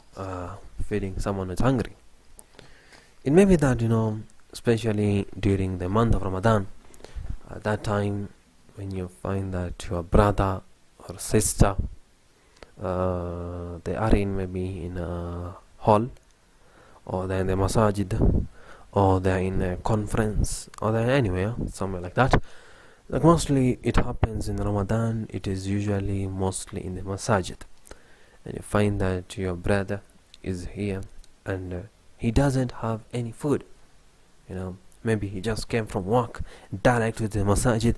feeding someone who is hungry? It may be that especially during the month of Ramadan, at that time when you find that your brother or sister, they are maybe in a hall, or they're in the masajid, or they're in a conference, or they're anywhere, somewhere like that. Like mostly it happens in Ramadan, it is usually mostly in the masajid, and you find that your brother is here and he doesn't have any food. Maybe he just came from work direct to the masajid,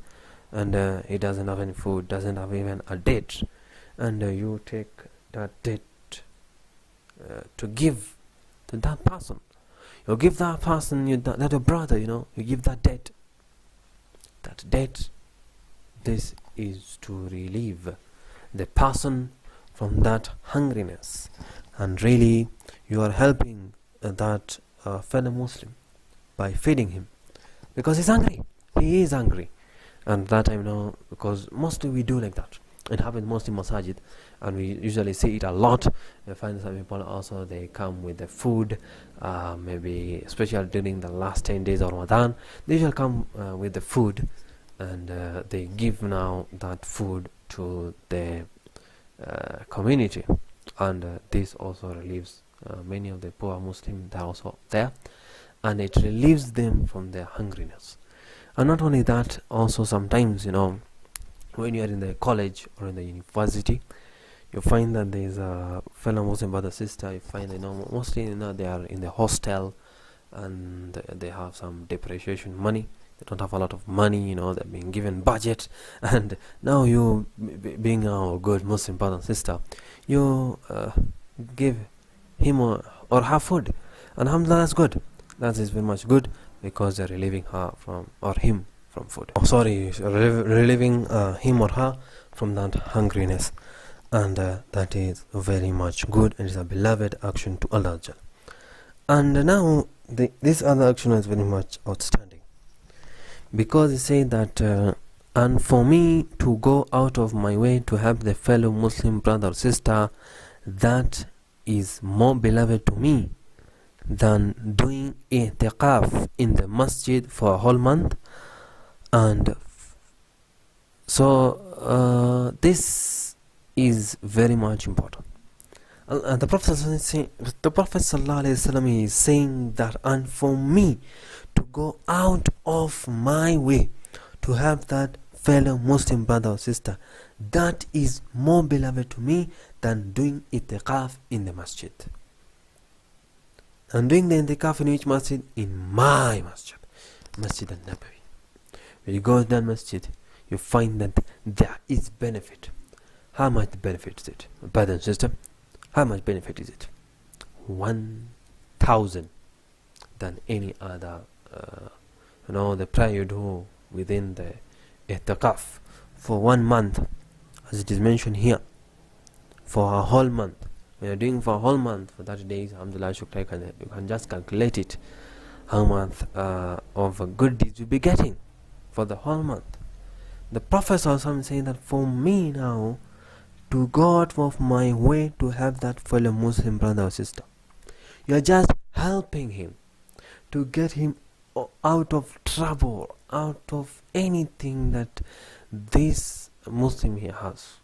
and he doesn't have any food, doesn't have even a date, and you take that date to give to that person. You give that person, that your brother, you give that date. That date, this is to relieve the person from that hungriness, and really you are helping that fellow Muslim by feeding him, because he's hungry. He is hungry. And that time because mostly we do like that. It happens mostly in masajid, and we usually see it a lot. We find some people also, they come with the food, maybe especially during the last 10 days of Ramadan, they usually come with the food, and they give now that food to the community, and this also relieves many of the poor Muslims, they're also there, and it relieves them from their hungriness. And not only that, also sometimes, when you are in the college or in the university, you find that there is a fellow Muslim brother sister. You find mostly they are in the hostel, and they have some depreciation money. They don't have a lot of money, they're being given budget, and now you, being a good Muslim brother and sister, you give him or her food, and alhamdulillah, that's good. That is very much good, because they're relieving her from, or him from food. Relieving him or her from that hungriness, and that is very much good, and is a beloved action to Allah. And now this other action is very much outstanding, because it says that and for me to go out of my way to help the fellow Muslim brother or sister, that is more beloved to me than doing i'tiqaf in the masjid for a whole month. And so this is very much important. The Prophet ﷺ is saying that, and for me to go out of my way to help that fellow Muslim brother or sister, that is more beloved to me than doing i'tiqaf in the masjid. And doing the i'tiqaf in which masjid? In my masjid, Masjid al-Nabawi. When you go to that masjid, you find that there is benefit. How much benefit is it, brother and sister? How much benefit is it? 1,000 than any other, the prayer you do within the i'tiqaf for 1 month, as it is mentioned here, for a whole month. When you're doing for a whole month, for 30 days, alhamdulillah, shukra, you can just calculate it, how much of good deeds you'll be getting for the whole month. The Prophet also is saying that for me now to go out of my way to help that fellow Muslim brother or sister, you're just helping him to get him out of trouble, out of anything that this Muslim here has.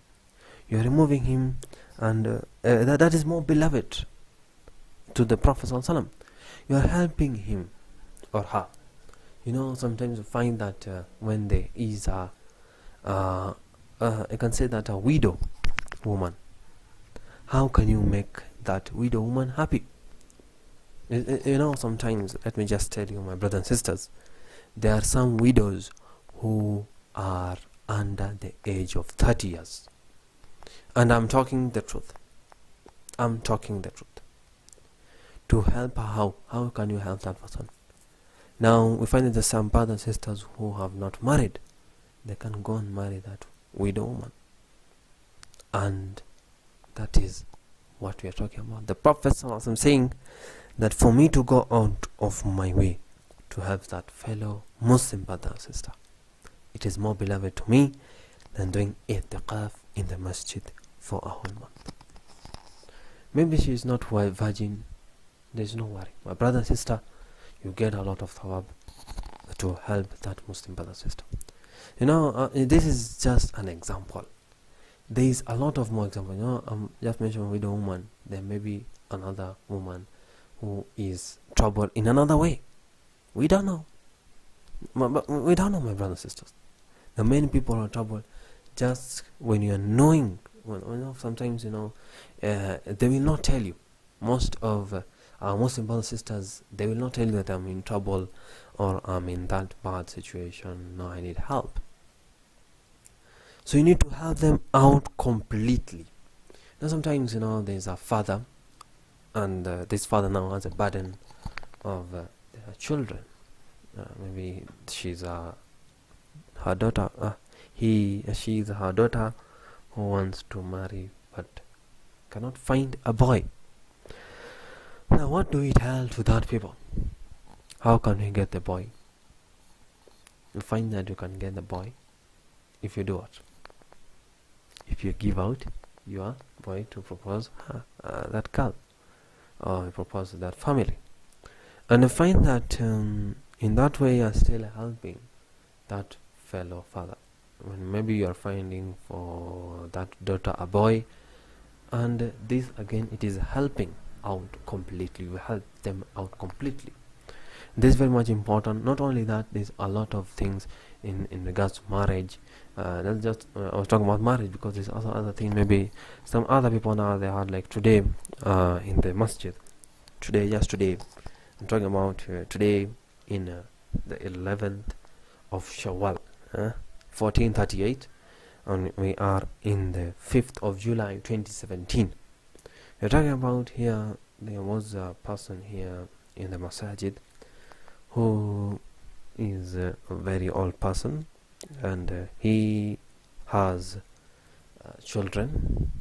You're removing him, and that is more beloved to the Prophet ﷺ. You're helping him or her. Sometimes you find that when there is I can say that a widow woman, how can you make that widow woman happy? Sometimes, let me just tell you, my brothers and sisters, there are some widows who are under the age of 30 years. And I'm talking the truth. To help her, how can you help that person? Now, we find that there are some brothers and sisters who have not married. They can go and marry that widow woman. And that is what we are talking about. The Prophet ﷺ saying that for me to go out of my way to help that fellow Muslim brother or sister, it is more beloved to me than doing i'tiqaf in the masjid for a whole month. Maybe she is not virgin, there is no worry. My brother and sister, you get a lot of thawab to help that Muslim brother or sister. This is just an example. There is a lot of more examples. Just mentioned widow woman. There may be another woman who is troubled in another way. We don't know. We don't know, my brothers and sisters. The many people are troubled just when you are knowing. Sometimes they will not tell you. Most of our Muslim brothers and sisters, they will not tell you that I'm in trouble or I'm in that bad situation. No, I need help. So you need to help them out completely. Now sometimes there's a father, and this father now has a burden of their children. Maybe she's her daughter. She's her daughter who wants to marry but cannot find a boy. Now what do we tell to that people? How can we get the boy? You find that you can get the boy if you do what? If you give out your boy to propose that girl, or you propose that family, and you find that in that way you are still helping that fellow father. When maybe you are finding for that daughter a boy, and this again, it is helping out completely. You help them out completely. This is very much important. Not only that, there's a lot of things in regards to marriage. Not just I was talking about marriage because there's also other things. Maybe some other people now, they are like today in the masjid. Today, just today, I'm talking about today in the 11th of Shawwal, 1438, and we are in the 5th of July 2017. We're talking about here, there was a person here in the masjid who is a very old person, and he has children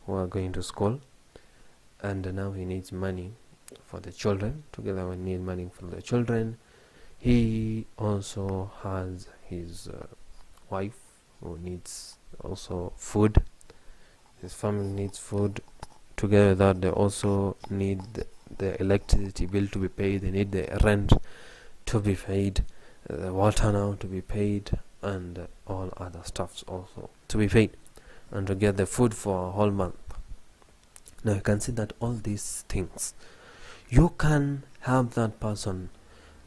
who are going to school, and now he needs money for the children. Together we need money for the children. He also has his wife who needs also food. His family needs food. Together with that, they also need the electricity bill to be paid. They need the rent to be paid, the water now to be paid, and all other stuffs also to be paid, and to get the food for a whole month. Now you can see that all these things, you can help that person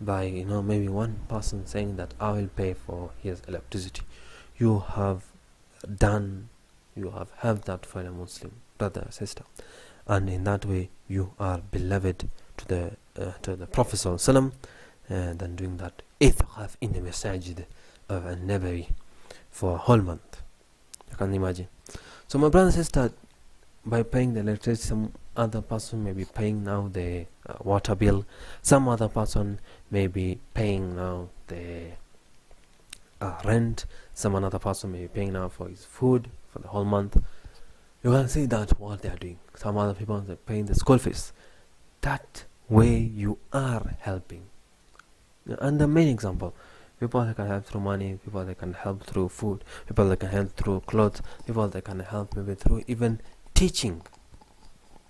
by, maybe one person saying that I will pay for his electricity. You have helped that fellow Muslim brother or sister, and in that way you are beloved to the Prophet Sallallahu, than doing that itikaf in the masajid of an-Nabawi for a whole month. You can imagine. So my brother and sister, by paying the electricity, some other person may be paying now the water bill, some other person may be paying now the rent, some another person may be paying now for his food for the whole month. You can see that what they are doing. Some other people are paying the school fees. That way you are helping. And the main example, people that can help through money, people that can help through food, people that can help through clothes, people that can help maybe through even teaching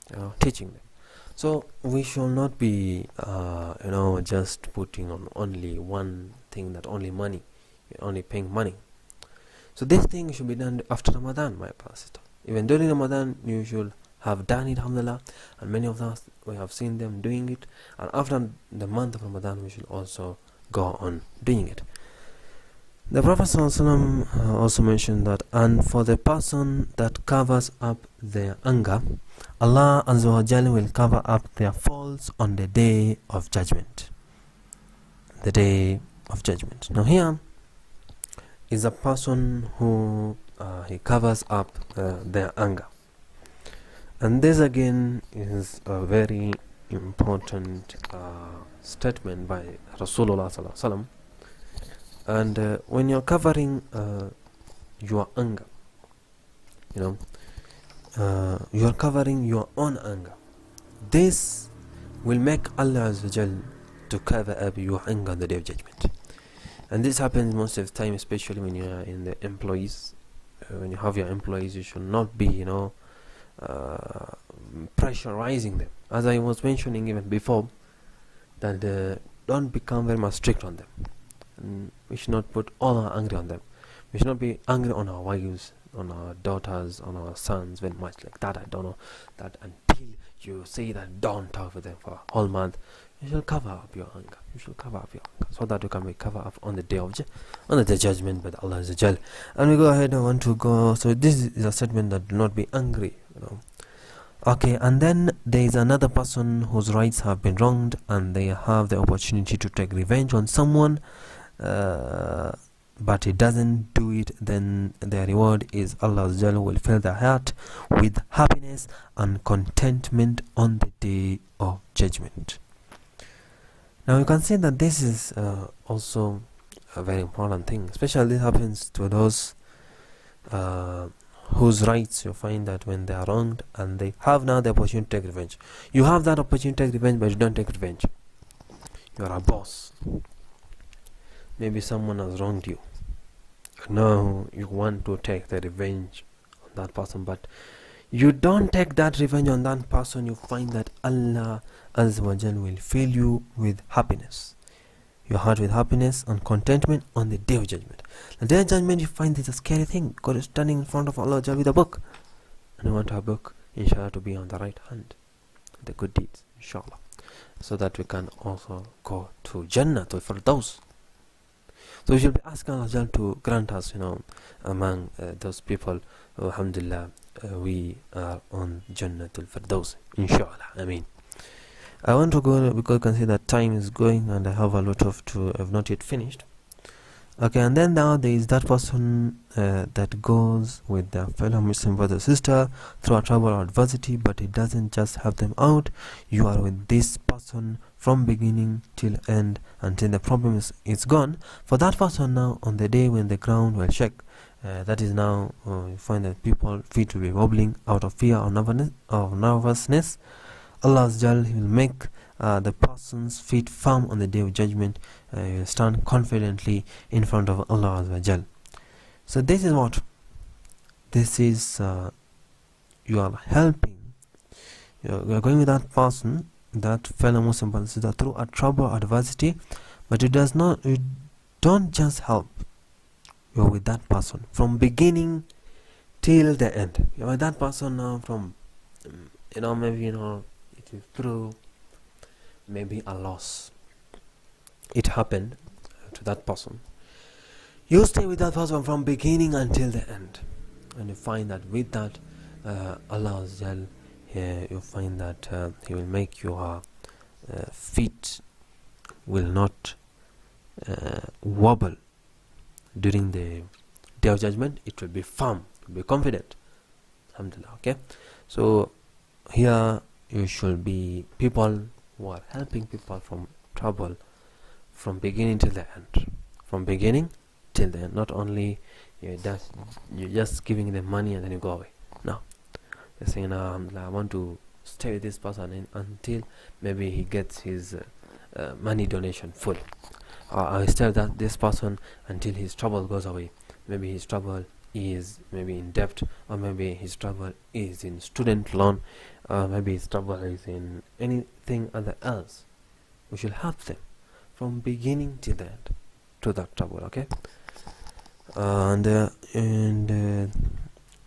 them. So we should not be just putting on only one thing, that only money, only paying money. So this thing should be done after Ramadan, my pastor. Even during Ramadan you should have done it, alhamdulillah, and many of us, we have seen them doing it, and after the month of Ramadan we should also go on doing it. The Prophet ﷺ also mentioned that, and for the person that covers up their anger, Allah Azza wa Jalla will cover up their faults on the day of judgment. The day of judgment. Now here is a person who he covers up their anger. And this again is a very important statement by Rasulullah Sallallahu Alaihi Wasallam. And when you're covering your anger, you're covering your own anger. This will make Allah Azza wa Jal to cover up your anger on the day of judgment. And this happens most of the time, especially when you are in the employees. When you have your employees, you should not be, pressurizing them. As I was mentioning even before, that don't become very much strict on them. And we should not put all our anger on them. We should not be angry on our wives, on our daughters, on our sons, very much like that. I don't know that until you say that don't talk with them for a whole month. You should cover up your anger. You should cover up your anger so that you can be covered up on the day of on the judgment by Allah Azza Jal. And we go ahead and want to go. So this is a statement that do not be angry. Okay, and then there is another person whose rights have been wronged, and they have the opportunity to take revenge on someone, but he doesn't do it. Then their reward is Allah Azza Jal will fill their heart with happiness and contentment on the day of judgment. Now you can see that this is also a very important thing. Especially this happens to those whose rights you find that when they are wronged and they have now the opportunity to take revenge. You have that opportunity to take revenge, but you don't take revenge. You are a boss. Maybe someone has wronged you. Now you want to take the revenge on that person, but you don't take that revenge on that person. You find that Allah Azza wa Jal will fill you with happiness, your heart with happiness and contentment on the day of judgment. The day of judgment, you find it's a scary thing, because you're standing in front of Allah Jal with a book, and you want our book, inshallah, to be on the right hand. the good deeds, inshallah, so that we can also go to Jannah, to Firdaus. So we should be asking Allah to grant us, among those people, alhamdulillah, we are on Jannatul Firdaus, inshallah. I mean, I want to go because you can see that time is going and I have a lot to have not yet finished. Okay, and then now there is that person that goes with their fellow Muslim brother or sister through a trouble or adversity, but it doesn't just help them out. You are with this person from beginning till end until the problem is gone. For that person now, on the day when the ground will shake, that is now you find that people feet will be wobbling out of fear or nervousness. Allah will make the person's feet firm on the day of judgment. You will stand confidently in front of Allah Azza. So this is what? This is you are helping. You are going with that person, that fellow Muslim brother, through a trouble or adversity, but you don't just help. You are with that person from beginning till the end. You are with that person now from maybe it is through maybe a loss. It happened to that person. You stay with that person from beginning until the end, and you find that with that Allah Azza, you find that He will make your feet will not wobble during the day of judgment. It will be firm, it will be confident. Alhamdulillah. Okay, so here you should be people who are helping people from trouble from beginning till the end. From beginning till the end. Not only you're just giving them money and then you go away. No. You're saying, I want to stay with this person until maybe he gets his money donation full. I stay with this person until his trouble goes away. Maybe his trouble is maybe in debt, or maybe his trouble is in student loan, maybe his trouble is in anything other else. We should help them from beginning till the end to that trouble. Okay, and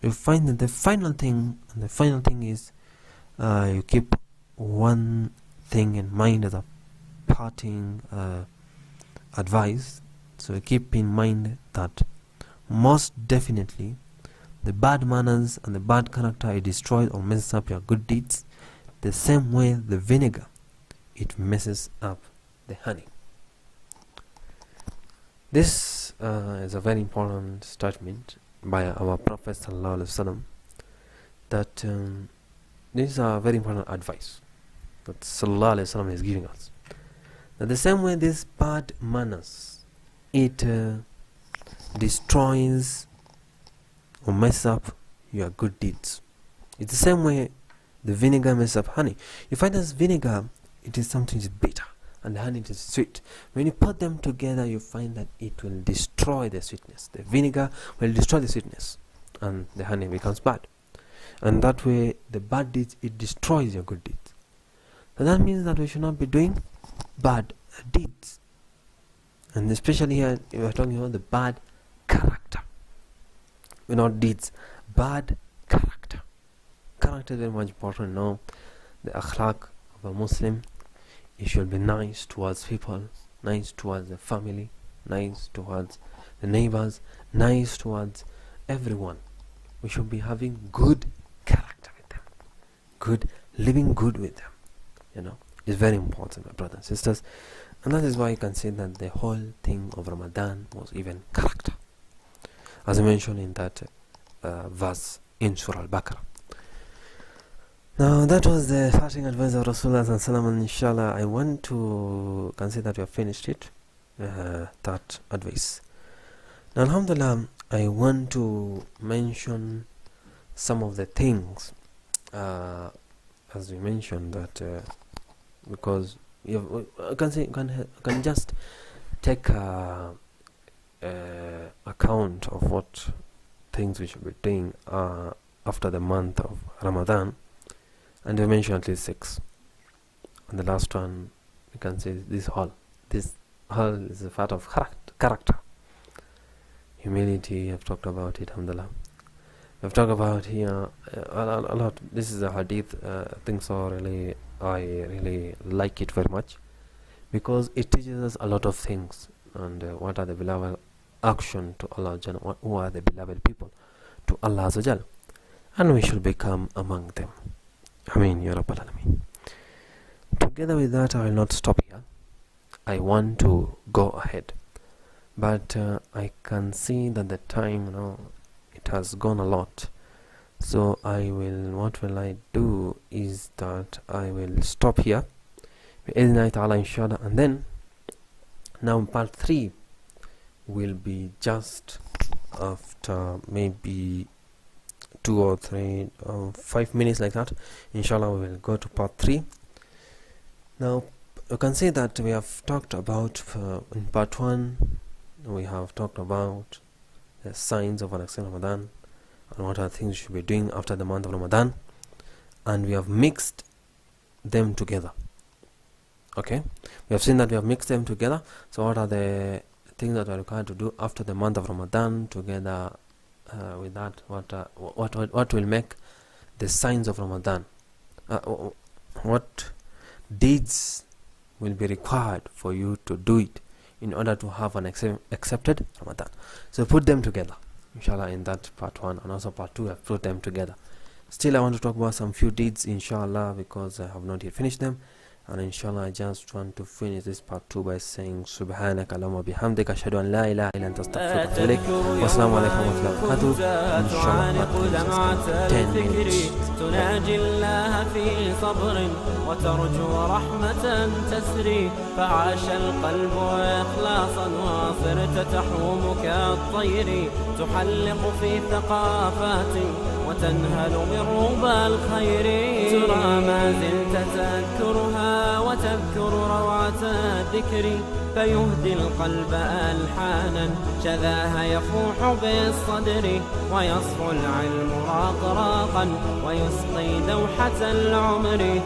you find that the final thing is you keep one thing in mind as a parting advice. So keep in mind that most definitely the bad manners and the bad character, it destroys or messes up your good deeds, the same way the vinegar, it messes up the honey. This is a very important statement by our Prophet ﷺ, that this is a very important advice that ﷺ is giving us. That the same way this bad manners, it destroys or messes up your good deeds. It's the same way the vinegar messes up honey. You find this vinegar, it is something that is bitter, and the honey is sweet. When you put them together, you find that it will destroy the sweetness. The vinegar will destroy the sweetness, and the honey becomes bad. And that way, the bad deeds, it destroys your good deeds. So that means that we should not be doing bad deeds. And especially here, we are talking about the bad character. We're not deeds, bad character. Character is very much important now. The akhlaq of a Muslim, it should be nice towards people, nice towards the family, nice towards the neighbors, nice towards everyone. We should be having good character with them, good, living good with them. It's very important, my brothers and sisters. And that is why you can say that the whole thing of Ramadan was even character, as I mentioned in that verse in Surah Al-Baqarah. Now that was the fasting advice of Rasulullah ﷺ, and inshallah I want to consider that we have finished it, that advice. Now alhamdulillah, I want to mention some of the things, as we mentioned, that because I can just take account of what things we should be doing after the month of Ramadan, and we mentioned at least 6. And the last one, you can say this whole is a part of character. Humility, I've talked about it, alhamdulillah. I've talked about here a lot. This is a hadith, things are really I really like it very much because it teaches us a lot of things. And what are the beloved action to Allah Jalla, who are the beloved people to Allah Azza Jalla, and we should become among them. Ameen Ya Rabbal Alameen. Together with that, I will not stop here. I want to go ahead, but I can see that the time it has gone a lot. So what will I do is that I will stop here inshallah, and then now part 3 will be just after maybe 2 or 3 or 5 minutes like that. Inshallah, we will go to part 3. Now you can see that we have talked about in part 1 we have talked about the signs of an accepted Ramadan and what are things you should be doing after the month of Ramadan, and we have mixed them together. Okay, we have seen that we have mixed them together. So what are the things that are required to do after the month of Ramadan together with that? What will make the signs of Ramadan? What deeds will be required for you to do it in order to have an accepted Ramadan? So put them together, inshallah, in that part 1, and also part 2 I've put them together. Still I want to talk about some few deeds, inshallah, because I have not yet finished them. And inshallah, I just want to finish this part 2 by saying Subhanaka Allahumma bihamdika ashhadu an la ilaha illa anta astaghfiruka wa atubu ilaik. Wa assalamu alaykum wa rahmatullahi wa barakatuh. Inshallah, part 2 is 10 minutes. تناجي الله في صبر وترجو رحمة تسري، فعاش القلب إخلاصا وصرت تحوم كالطير، تحلق في ثقافات وتنهل من ربى الخير. ترى ما زلت تذكرها وتذكر روعة الذكر، فيهدي القلب ألحانا شذاها يفوح بالصدر، ويصفو العلم راقراقا ويسقي دوحة العمر.